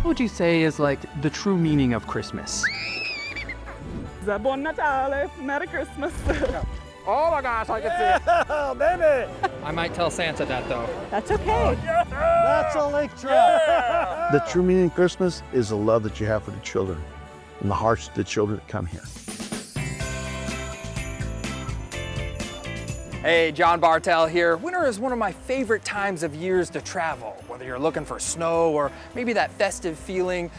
What would you say is like the true meaning of Christmas? Buon Natale, Merry Christmas. Oh my gosh, I can see it. Oh, baby! I might tell Santa that though. That's okay. That's a lake trout. The true meaning of Christmas is the love that you have for the children and the hearts of the children that come here. Hey, John Bartell here. Winter is one of my favorite times of years to travel. Whether you're looking for snow or maybe that festive feeling,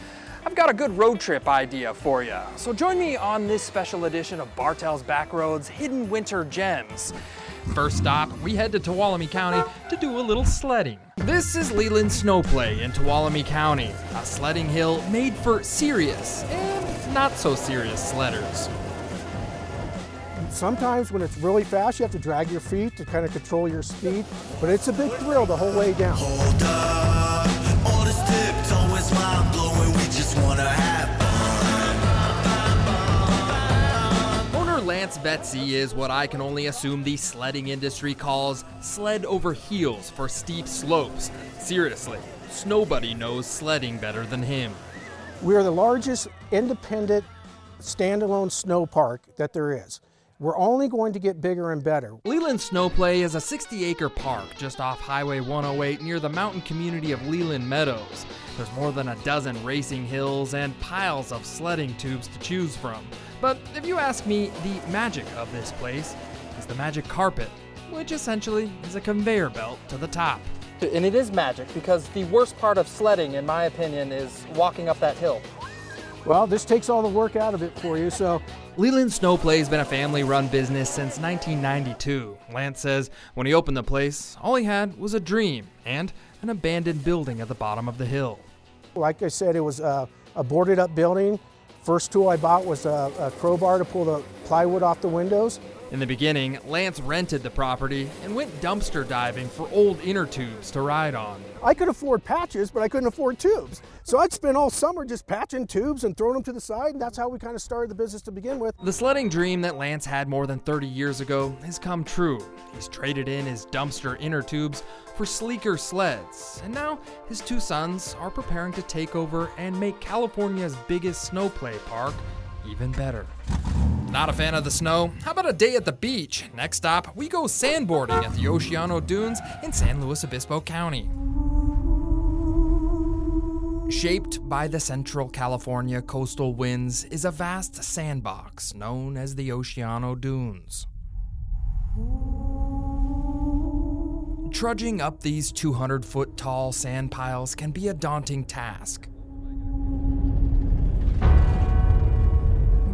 I've got a good road trip idea for you. So join me on this special edition of Bartell's Backroads Hidden Winter Gems. First stop, we head to Tuolumne County to do a little sledding. This is Leland Snowplay in Tuolumne County, a sledding hill made for serious and not so serious sledders. Sometimes when it's really fast, you have to drag your feet to kind of control your speed, but it's a big thrill the whole way down. Hold up, all this tiptoe is mind blowing, we just wanna have fun. Owner Lance Betsy is what I can only assume the sledding industry calls sled over heels for steep slopes. Seriously, nobody knows sledding better than him. We are the largest independent standalone snow park that there is. We're only going to get bigger and better. Leland Snowplay is a 60-acre park just off Highway 108 near the mountain community of Leland Meadows. There's more than a dozen racing hills and piles of sledding tubes to choose from. But if you ask me, the magic of this place is the magic carpet, which essentially is a conveyor belt to the top. And it is magic because the worst part of sledding, in my opinion, is walking up that hill. Well, this takes all the work out of it for you, so. Leland Snowplay has been a family-run business since 1992. Lance says when he opened the place, all he had was a dream and an abandoned building at the bottom of the hill. Like I said, it was a boarded-up building. First tool I bought was a crowbar to pull the plywood off the windows. In the beginning, Lance rented the property and went dumpster diving for old inner tubes to ride on. I could afford patches, but I couldn't afford tubes. So I'd spend all summer just patching tubes and throwing them to the side, and that's how we kind of started the business to begin with. The sledding dream that Lance had more than 30 years ago has come true. He's traded in his dumpster inner tubes for sleeker sleds, and now his two sons are preparing to take over and make California's biggest snowplay park even better. Not a fan of the snow? How about a day at the beach? Next stop, we go sandboarding at the Oceano Dunes in San Luis Obispo County. Shaped by the Central California coastal winds is a vast sandbox known as the Oceano Dunes. Trudging up these 200-foot tall sand piles can be a daunting task.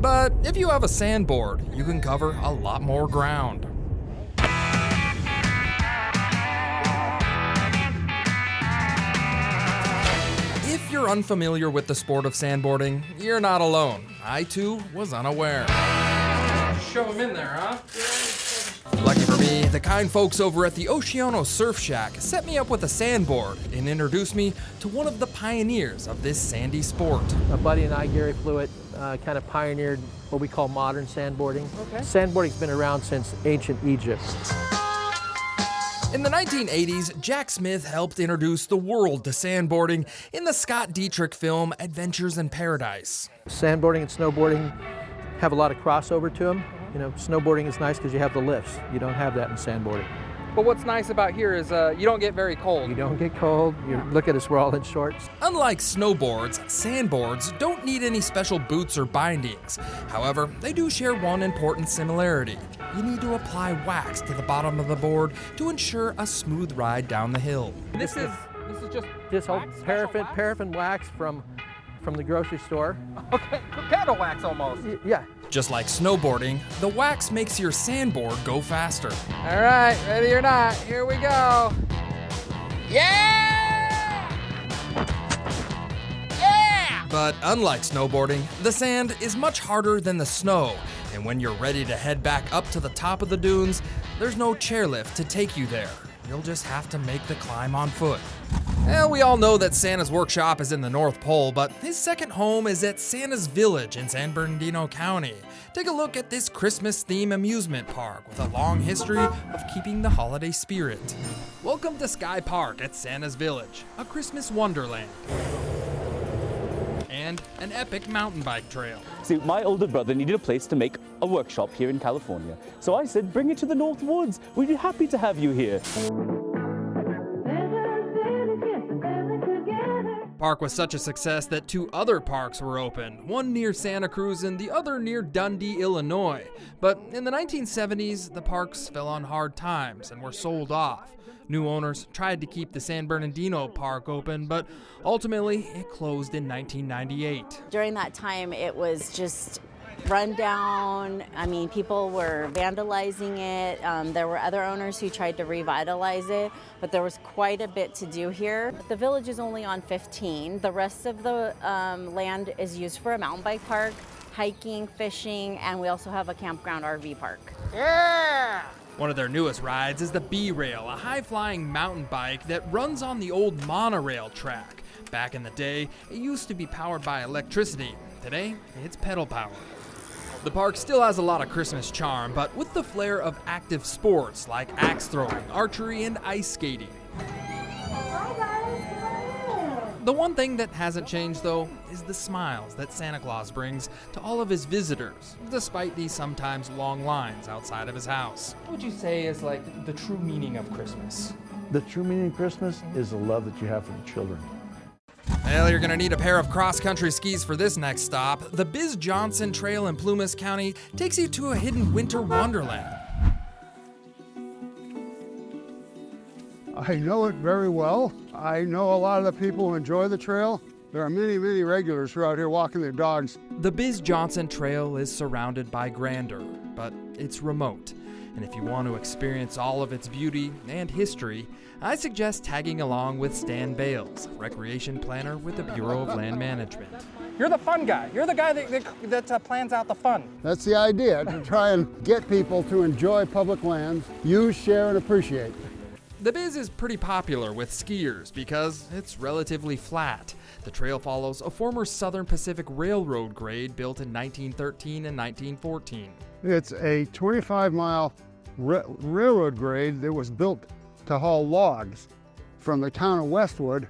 But if you have a sandboard, you can cover a lot more ground. If you're unfamiliar with the sport of sandboarding, you're not alone. I too was unaware. Show them in there, huh? Lucky for me, the kind folks over at the Oceano Surf Shack set me up with a sandboard and introduced me to one of the pioneers of this sandy sport. My buddy and I, Gary Flewitt, kind of pioneered what we call modern sandboarding. Okay. Sandboarding's been around since ancient Egypt. In the 1980s, Jack Smith helped introduce the world to sandboarding in the Scott Dietrich film Adventures in Paradise. Sandboarding and snowboarding have a lot of crossover to them. You know, snowboarding is nice because you have the lifts. You don't have that in sandboarding. But what's nice about here is you don't get very cold. You don't get cold. You look at us, we're all in shorts. Unlike snowboards, sandboards don't need any special boots or bindings. However, they do share one important similarity. You need to apply wax to the bottom of the board to ensure a smooth ride down the hill. This is just wax, paraffin wax from the grocery store. Okay, candle wax almost. Yeah. Just like snowboarding, the wax makes your sandboard go faster. All right, ready or not, here we go. Yeah! Yeah! But unlike snowboarding, the sand is much harder than the snow, and when you're ready to head back up to the top of the dunes, there's no chairlift to take you there. You'll just have to make the climb on foot. Well, we all know that Santa's workshop is in the North Pole, but his second home is at Santa's Village in San Bernardino County. Take a look at this Christmas-themed amusement park with a long history of keeping the holiday spirit. Welcome to Sky Park at Santa's Village, a Christmas wonderland. and an epic mountain bike trail. See, my older brother needed a place to make a workshop here in California. So I said, bring it to the North Woods. We'd be happy to have you here. Park was such a success that 2 other parks were opened, one near Santa Cruz and the other near Dundee, Illinois. But in the 1970s, the parks fell on hard times and were sold off. New owners tried to keep the San Bernardino Park open, but ultimately it closed in 1998. During that time, it was just run down. I mean, people were vandalizing it. There were other owners who tried to revitalize it, but there was quite a bit to do here. The village is only on 15. The rest of the land is used for a mountain bike park, hiking, fishing, and we also have a campground RV park. Yeah! One of their newest rides is the B-Rail, a high-flying mountain bike that runs on the old monorail track. Back in the day, it used to be powered by electricity. Today, it's pedal powered. The park still has a lot of Christmas charm, but with the flair of active sports like axe throwing, archery, and ice skating. The one thing that hasn't changed, though, is the smiles that Santa Claus brings to all of his visitors, despite these sometimes long lines outside of his house. What would you say is like the true meaning of Christmas? The true meaning of Christmas is the love that you have for the children. Well, you're gonna need a pair of cross-country skis for this next stop. The Biz Johnson Trail in Plumas County takes you to a hidden winter wonderland. I know it very well. I know a lot of the people who enjoy the trail. There are many, many regulars who are out here walking their dogs. The Biz Johnson Trail is surrounded by grandeur, but it's remote. And if you want to experience all of its beauty and history, I suggest tagging along with Stan Bales, recreation planner with the Bureau of Land Management. You're the fun guy. You're the guy that plans out the fun. That's the idea, to try and get people to enjoy public lands, use, share, and appreciate. The Biz is pretty popular with skiers because it's relatively flat. The trail follows a former Southern Pacific Railroad grade built in 1913 and 1914. It's a 25-mile railroad grade that was built to haul logs from the town of Westwood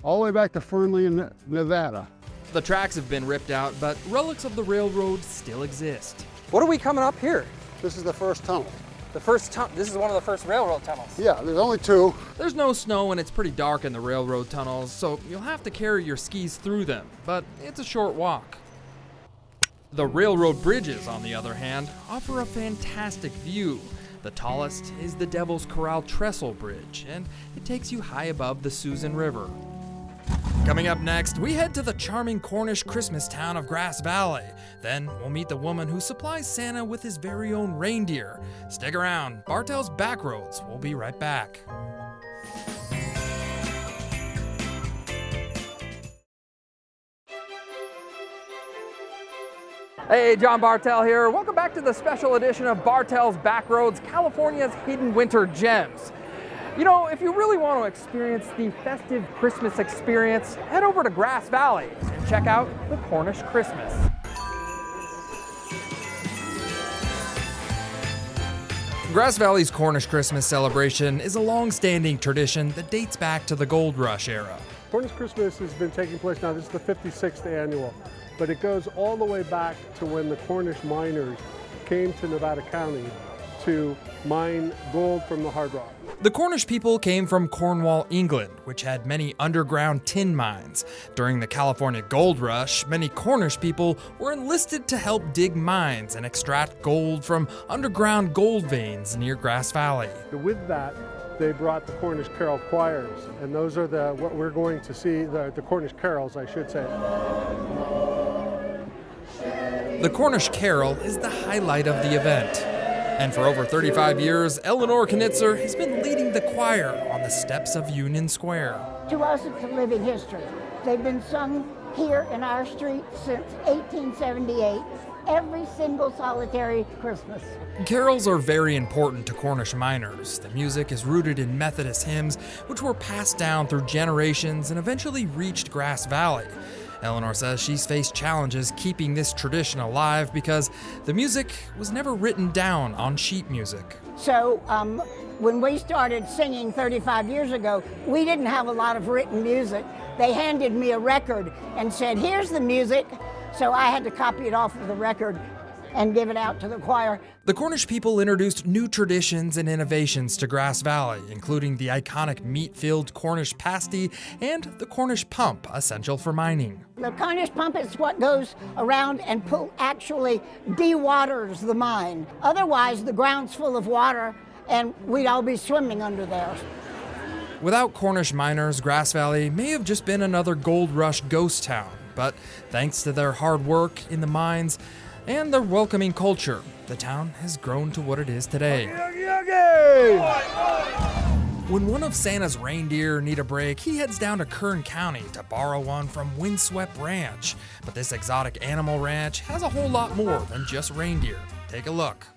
all the way back to Fernley, Nevada. The tracks have been ripped out, but relics of the railroad still exist. What are we coming up here? This is the first tunnel. This is one of the first railroad tunnels. Yeah, there's only 2. There's no snow and it's pretty dark in the railroad tunnels, so you'll have to carry your skis through them, but it's a short walk. The railroad bridges, on the other hand, offer a fantastic view. The tallest is the Devil's Corral Trestle Bridge, and it takes you high above the Susan River. Coming up next, we head to the charming Cornish Christmas town of Grass Valley. Then we'll meet the woman who supplies Santa with his very own reindeer. Stick around, Bartell's Backroads. We'll be right back. Hey, John Bartell here. Welcome back to the special edition of Bartell's Backroads, California's hidden winter gems. You know, if you really want to experience the festive Christmas experience, head over to Grass Valley and check out the Cornish Christmas. Grass Valley's Cornish Christmas celebration is a long-standing tradition that dates back to the Gold Rush era. Cornish Christmas has been taking place now, this is the 56th annual, but it goes all the way back to when the Cornish miners came to Nevada County to mine gold from the hard rock. The Cornish people came from Cornwall, England, which had many underground tin mines. During the California Gold Rush, many Cornish people were enlisted to help dig mines and extract gold from underground gold veins near Grass Valley. With that, they brought the Cornish Carol choirs, and those are what we're going to see, the Cornish carols, I should say. The Cornish Carol is the highlight of the event. And for over 35 years, Eleanor Knitzer has been leading the choir on the steps of Union Square. To us, it's a living history. They've been sung here in our street since 1878, every single solitary Christmas. Carols are very important to Cornish miners. The music is rooted in Methodist hymns, which were passed down through generations and eventually reached Grass Valley. Eleanor says she's faced challenges keeping this tradition alive because the music was never written down on sheet music. So when we started singing 35 years ago, we didn't have a lot of written music. They handed me a record and said, here's the music. So I had to copy it off of the record and give it out to the choir. The Cornish people introduced new traditions and innovations to Grass Valley, including the iconic meat-filled Cornish pasty and the Cornish pump, essential for mining. The Cornish pump is what goes around and actually dewaters the mine. Otherwise, the ground's full of water and we'd all be swimming under there. Without Cornish miners, Grass Valley may have just been another gold rush ghost town, but thanks to their hard work in the mines and their welcoming culture, the town has grown to what it is today. When one of Santa's reindeer need a break, he heads down to Kern County to borrow one from Windswept Ranch. But this exotic animal ranch has a whole lot more than just reindeer. Take a look.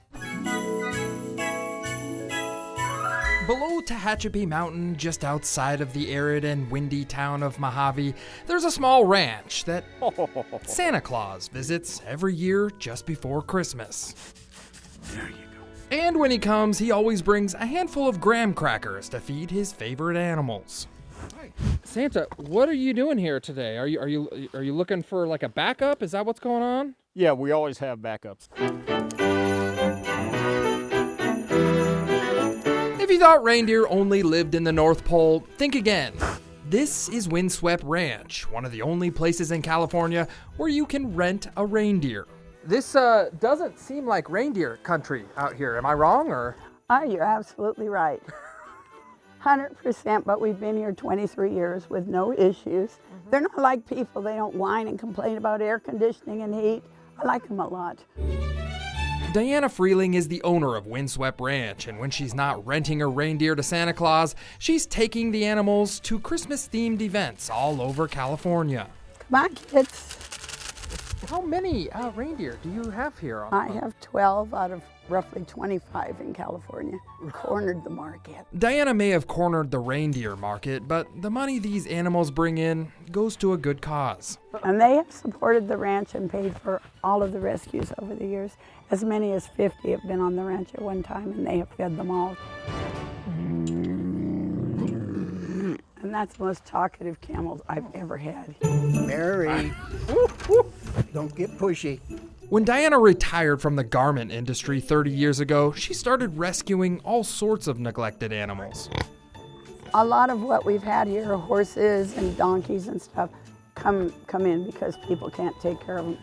Below Tehachapi Mountain, just outside of the arid and windy town of Mojave, there's a small ranch that Santa Claus visits every year just before Christmas. There you go. And when he comes, he always brings a handful of graham crackers to feed his favorite animals. Santa, what are you doing here today? Are you looking for like a backup? Is that what's going on? Yeah, we always have backups. If you thought reindeer only lived in the North Pole, think again. This is Windswept Ranch, one of the only places in California where you can rent a reindeer. This doesn't seem like reindeer country out here. Am I wrong, or? Oh, you're absolutely right. 100%, but we've been here 23 years with no issues. They're not like people. They don't whine and complain about air conditioning and heat. I like them a lot. Diana Freeling is the owner of Windswept Ranch, and when she's not renting her reindeer to Santa Claus, she's taking the animals to Christmas-themed events all over California. Come on, kids. How many reindeer do you have here? I have 12 out of roughly 25 in California. Cornered the market. Diana may have cornered the reindeer market, but the money these animals bring in goes to a good cause. And they have supported the ranch and paid for all of the rescues over the years. As many as 50 have been on the ranch at one time, and they have fed them all. And that's the most talkative camels I've ever had. Mary, don't get pushy. When Diana retired from the garment industry 30 years ago, she started rescuing all sorts of neglected animals. A lot of what we've had here, horses and donkeys and stuff, come in because people can't take care of them.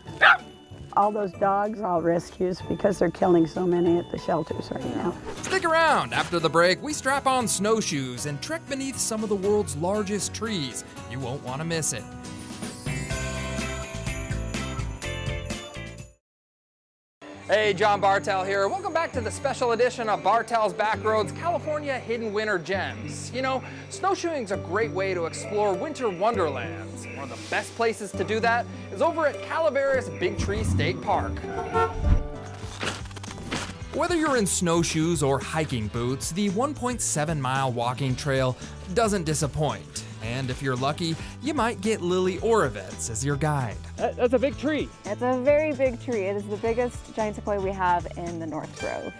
All those dogs, all rescues, because they're killing so many at the shelters right now. Stick around. After the break, we strap on snowshoes and trek beneath some of the world's largest trees. You won't want to miss it. Hey, John Bartell here. Welcome back to the special edition of Bartell's Backroads, California Hidden Winter Gems. You know, snowshoeing's a great way to explore winter wonderlands. One of the best places to do that is over at Calaveras Big Tree State Park. Whether you're in snowshoes or hiking boots, the 1.7-mile walking trail doesn't disappoint. And if you're lucky, you might get Lily Orovitz as your guide. That's a big tree. It's a very big tree. It is the biggest giant sequoia we have in the North Grove.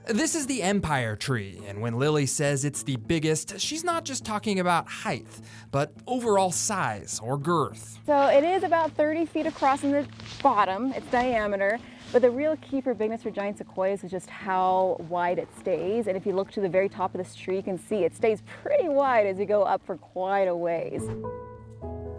This is the Empire Tree, and when Lily says it's the biggest, she's not just talking about height, but overall size or girth. So it is about 30 feet across in the bottom, its diameter, but the real key for bigness for giant sequoias is just how wide it stays. And if you look to the very top of this tree, you can see it stays pretty wide as you go up for quite a ways.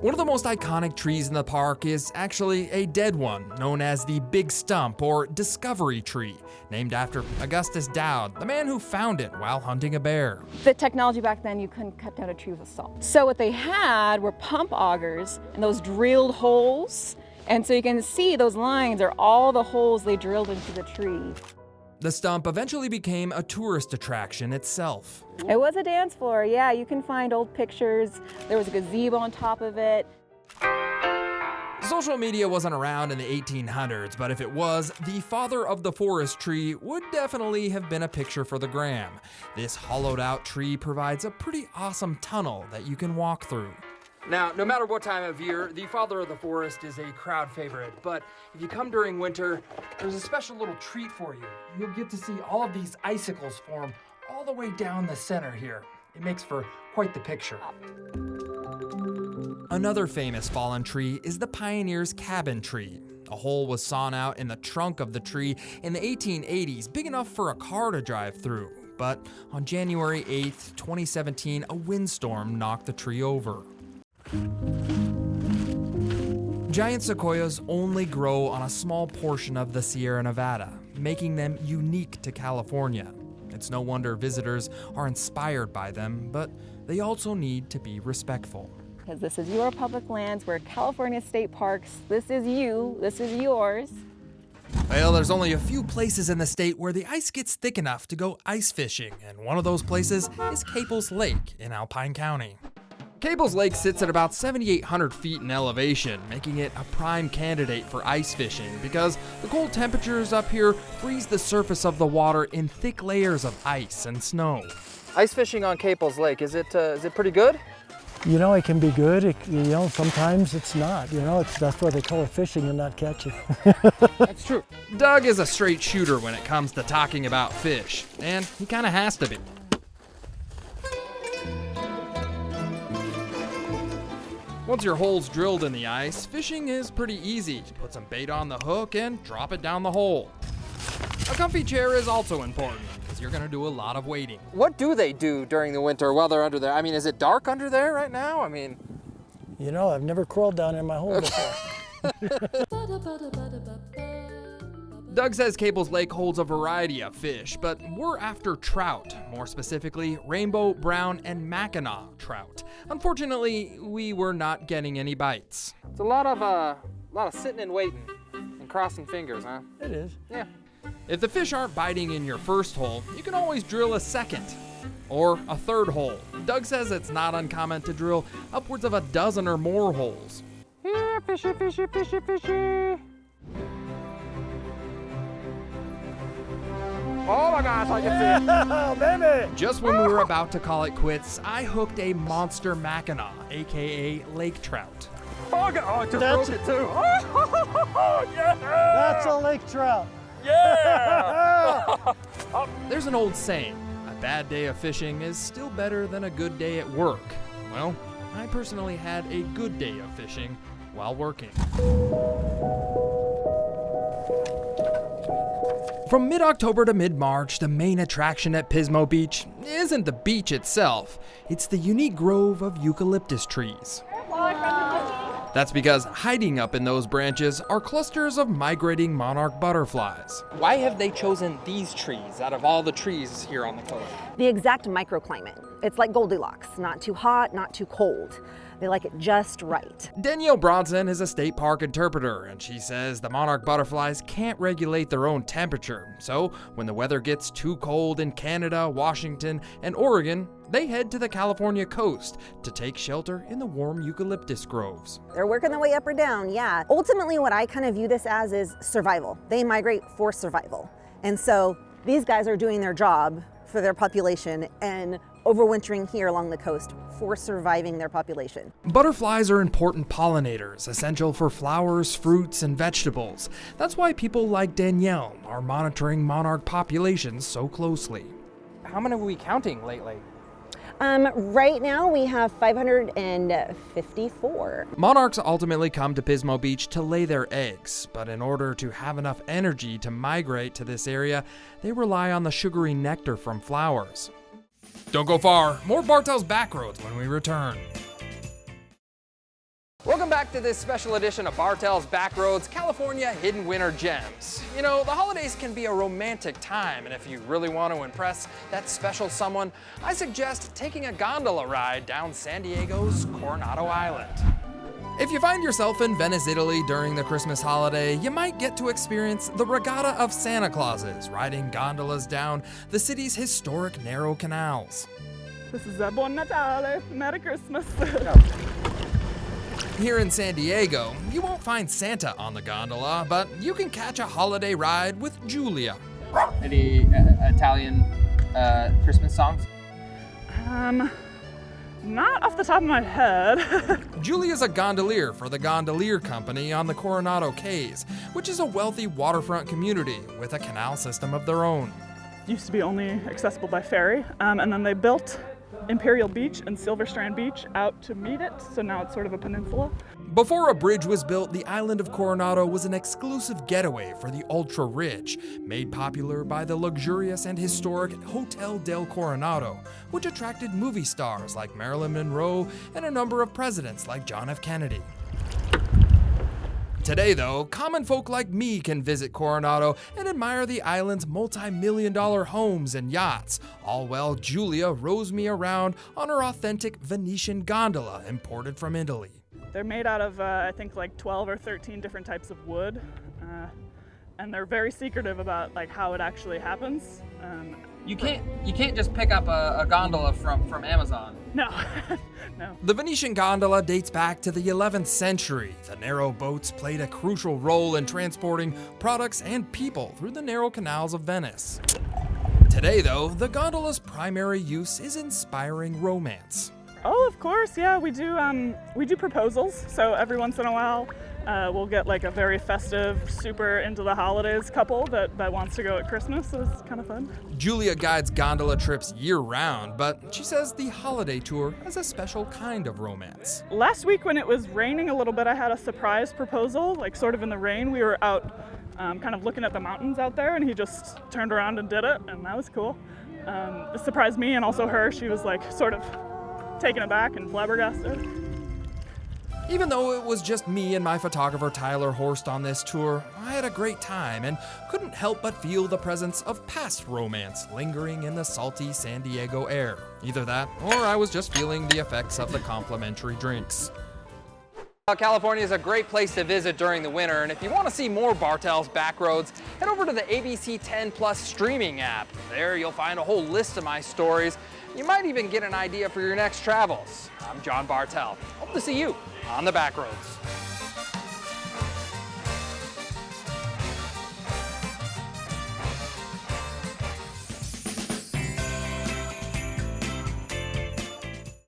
One of the most iconic trees in the park is actually a dead one, known as the Big Stump or Discovery Tree, named after Augustus Dowd, the man who found it while hunting a bear. The technology back then, you couldn't cut down a tree with a saw. So what they had were pump augers and those drilled holes. And so you can see those lines are all the holes they drilled into the tree. The stump eventually became a tourist attraction itself. It was a dance floor, yeah. You can find old pictures. There was a gazebo on top of it. Social media wasn't around in the 1800s, but if it was, the father of the forest tree would definitely have been a picture for the gram. This hollowed out tree provides a pretty awesome tunnel that you can walk through. Now, no matter what time of year, the Father of the Forest is a crowd favorite, but if you come during winter, there's a special little treat for you. You'll get to see all of these icicles form all the way down the center here. It makes for quite the picture. Another famous fallen tree is the pioneer's cabin tree. A hole was sawn out in the trunk of the tree in the 1880s, big enough for a car to drive through. But on January 8th, 2017, a windstorm knocked the tree over. Giant sequoias only grow on a small portion of the Sierra Nevada, making them unique to California. It's no wonder visitors are inspired by them, but they also need to be respectful. Because this is your public lands, we're California state parks, this is you, this is yours. Well, there's only a few places in the state where the ice gets thick enough to go ice fishing, and one of those places is Cable's Lake in Alpine County. Cable's Lake sits at about 7,800 feet in elevation, making it a prime candidate for ice fishing because the cold temperatures up here freeze the surface of the water in thick layers of ice and snow. Ice fishing on Cable's Lake, is it pretty good? You know, it can be good. Sometimes it's not. That's why they call it fishing and not catching. That's true. Doug is a straight shooter when it comes to talking about fish, and he kind of has to be. Once your hole's drilled in the ice, fishing is pretty easy. Put some bait on the hook and drop it down the hole. A comfy chair is also important, because you're gonna do a lot of waiting. What do they do during the winter while they're under there? I mean, is it dark under there right now? I mean... I've never crawled down in my hole before. Doug says Cable's Lake holds a variety of fish, but we're after trout, more specifically rainbow, brown, and Mackinaw trout. Unfortunately, we were not getting any bites. It's a lot of sitting and waiting and crossing fingers, huh? It is. Yeah. If the fish aren't biting in your first hole, you can always drill a second or a third hole. Doug says it's not uncommon to drill upwards of a dozen or more holes. Here, fishy, fishy, fishy, fishy. Oh my gosh, I can see it. Oh, baby! Just when we were about to call it quits, I hooked a monster Mackinaw, aka lake trout. Oh, I just broke it too. Oh, yeah! That's a lake trout. Yeah! There's an old saying, a bad day of fishing is still better than a good day at work. Well, I personally had a good day of fishing while working. From mid-October to mid-March, the main attraction at Pismo Beach isn't the beach itself, it's the unique grove of eucalyptus trees. That's because hiding up in those branches are clusters of migrating monarch butterflies. Why have they chosen these trees out of all the trees here on the coast? The exact microclimate. It's like Goldilocks, not too hot, not too cold. They like it just right. Danielle Bronson is a state park interpreter, and she says the monarch butterflies can't regulate their own temperature. So when the weather gets too cold in Canada, Washington, and Oregon, they head to the California coast to take shelter in the warm eucalyptus groves. They're working their way up or down, yeah. Ultimately, what I kind of view this as is survival. They migrate for survival. And so these guys are doing their job for their population and overwintering here along the coast for surviving their population. Butterflies are important pollinators, essential for flowers, fruits, and vegetables. That's why people like Danielle are monitoring monarch populations so closely. How many are we counting lately? Right now we have 554. Monarchs ultimately come to Pismo Beach to lay their eggs, but in order to have enough energy to migrate to this area, they rely on the sugary nectar from flowers. Don't go far, more Bartell's Backroads when we return. Welcome back to this special edition of Bartell's Backroads, California Hidden Winter Gems. You know, the holidays can be a romantic time, and if you really want to impress that special someone, I suggest taking a gondola ride down San Diego's Coronado Island. If you find yourself in Venice, Italy during the Christmas holiday, you might get to experience the Regatta of Santa Clauses, riding gondolas down the city's historic narrow canals. This is a Buon Natale, Merry Christmas. Here in San Diego, you won't find Santa on the gondola, but you can catch a holiday ride with Julia. Any Italian Christmas songs? Not off the top of my head. Julia's a gondolier for the Gondolier Company on the Coronado Cays, which is a wealthy waterfront community with a canal system of their own. Used to be only accessible by ferry, and then they built Imperial Beach and Silver Strand Beach out to meet it, so now it's sort of a peninsula. Before a bridge was built, the island of Coronado was an exclusive getaway for the ultra-rich, made popular by the luxurious and historic Hotel del Coronado, which attracted movie stars like Marilyn Monroe and a number of presidents like John F. Kennedy. Today, though, common folk like me can visit Coronado and admire the island's multi-million-dollar homes and yachts, all while Julia rows me around on her authentic Venetian gondola imported from Italy. They're made out of, I think, like 12 or 13 different types of wood, and they're very secretive about like how it actually happens. You can't just pick up a gondola from Amazon. No, no. The Venetian gondola dates back to the 11th century. The narrow boats played a crucial role in transporting products and people through the narrow canals of Venice. Today, though, the gondola's primary use is inspiring romance. Oh, of course, yeah, we do proposals. So every once in a while, we'll get like a very festive, super into the holidays couple that wants to go at Christmas, so it's kind of fun. Julia guides gondola trips year-round, but she says the holiday tour has a special kind of romance. Last week when it was raining a little bit, I had a surprise proposal, like sort of in the rain. We were out kind of looking at the mountains out there, and he just turned around and did it, and that was cool. It surprised me and also her. She was like sort of taken aback and flabbergasted. Even though it was just me and my photographer Tyler Horst on this tour, I had a great time and couldn't help but feel the presence of past romance lingering in the salty San Diego air. Either that, or I was just feeling the effects of the complimentary drinks. California is a great place to visit during the winter, and if you want to see more Bartell's Backroads, head over to the ABC 10 Plus streaming app. There you'll find a whole list of my stories. You might even get an idea for your next travels. I'm John Bartell. Hope to see you on the Backroads.